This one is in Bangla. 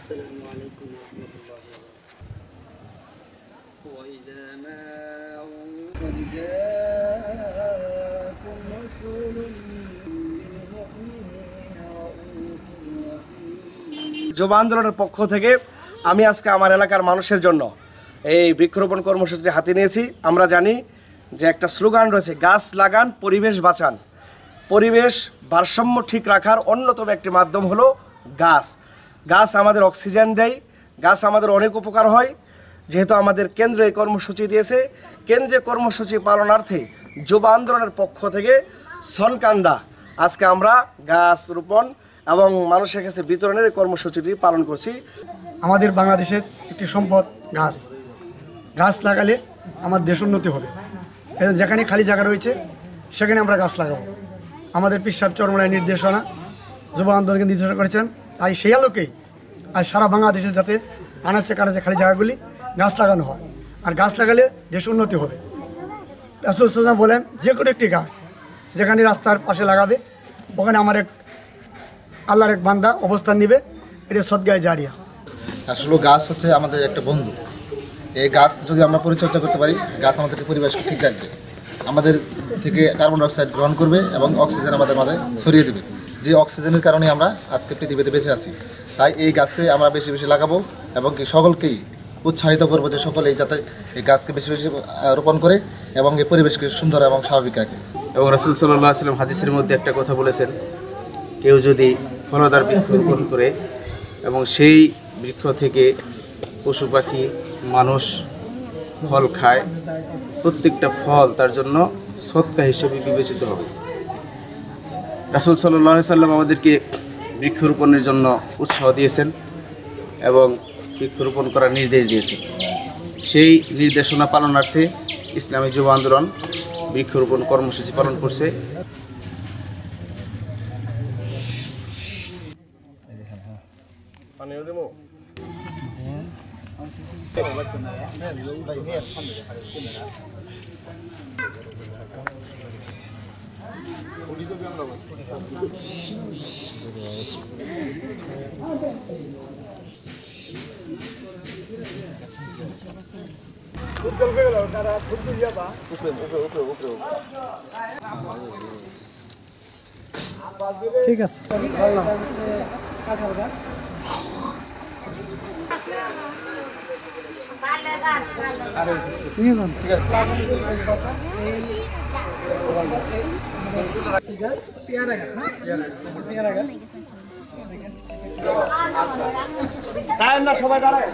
السلام عليكم ورحمة الله وبركاته. وإذا ما قد جاءكم رسول بالمؤمنين رؤوف رحيم। যুব আন্দোলনের পক্ষ থেকে আমি আজকে আমার এলাকার মানুষের জন্য এই বৃক্ষরোপণ কর্মসূচি হাতে নিয়েছি। আমরা জানি যে একটা স্লোগান রয়েছে, গাছ লাগান পরিবেশ বাঁচান। পরিবেশ ভারসাম্য ঠিক রাখার অন্যতম একটি মাধ্যম হলো গাছ। গাছ আমাদের অক্সিজেন দেয়, গাছ আমাদের অনেক উপকার হয়। যেহেতু আমাদের কেন্দ্র এই কর্মসূচি দিয়েছে, কেন্দ্রীয় কর্মসূচি পালনার্থে যুব আন্দোলনের পক্ষ থেকে সনকান্দা আজকে আমরা গাছ রোপণ এবং মানুষের কাছে বিতরণের এই কর্মসূচিটি পালন করছি। আমাদের বাংলাদেশের একটি সম্পদ গাছ। গাছ লাগালে আমার দেশ উন্নতি হবে। যেখানে খালি জায়গা রয়েছে সেখানে আমরা গাছ লাগাবো। আমাদের পীর সাহেব চরমনায় নির্দেশনা যুব আন্দোলনকে নির্দেশনা করেছেন, তাই সেই আলোকেই আর সারা বাংলাদেশে যাতে আনাচে কানাচে খালি জায়গাগুলি গাছ লাগানো হয়, আর গাছ লাগালে দেশ উন্নতি হবে। রাসূল সাল্লাল্লাহু আলাইহি ওয়াসাল্লাম বলেন, যে কোনো একটি গাছ যেখানে রাস্তার পাশে লাগাবে ওখানে আমার এক আল্লাহর এক বান্দা অবস্থান নেবে, এটা সদগায়ে জারিয়া। আসলে গাছ হচ্ছে আমাদের একটা বন্ধু। এই গাছ যদি আমরা পরিচর্যা করতে পারি, গাছ আমাদেরকে পরিবেশকে ঠিক রাখবে, আমাদের থেকে কার্বন ডাইঅক্সাইড গ্রহণ করবে এবং অক্সিজেন আমাদের মাঝে ছড়িয়ে দেবে। যে অক্সিজেনের কারণে আমরা আজকে পৃথিবীতে বেঁচে আছি। তাই এই গাছে আমরা বেশি বেশি লাগাবো এবং কি সকলকেই উৎসাহিত করবো যে সকলেই যাতে এই গাছকে বেশি বেশি রোপণ করে এবং এই পরিবেশকে সুন্দর এবং স্বাভাবিক রাখে। এবং রাসূল সাল্লাল্লাহু আলাইহি ওয়াসাল্লাম হাদিসের মধ্যে একটা কথা বলেছেন, কেউ যদি ফলদার বৃক্ষ রোপণ করে এবং সেই বৃক্ষ থেকে পশু পাখি মানুষ ফল খায়, প্রত্যেকটা ফল তার জন্য সদকা হিসেবে বিবেচিত হবে। রাসূল সাল্লাল্লাহু আলাইহি ওয়াসাল্লাম আমাদেরকে বৃক্ষরোপণের জন্য উৎসাহ দিয়েছেন এবং বৃক্ষরোপণ করার নির্দেশ দিয়েছেন। সেই নির্দেশনা পালনার্থে ইসলামী যুব আন্দোলন বৃক্ষরোপণ কর্মসূচি পালন করছে। ঠিক আছে। পেয়ারা গাছ না, পেয়ারা গাছ। না সবাই দাঁড়ায়।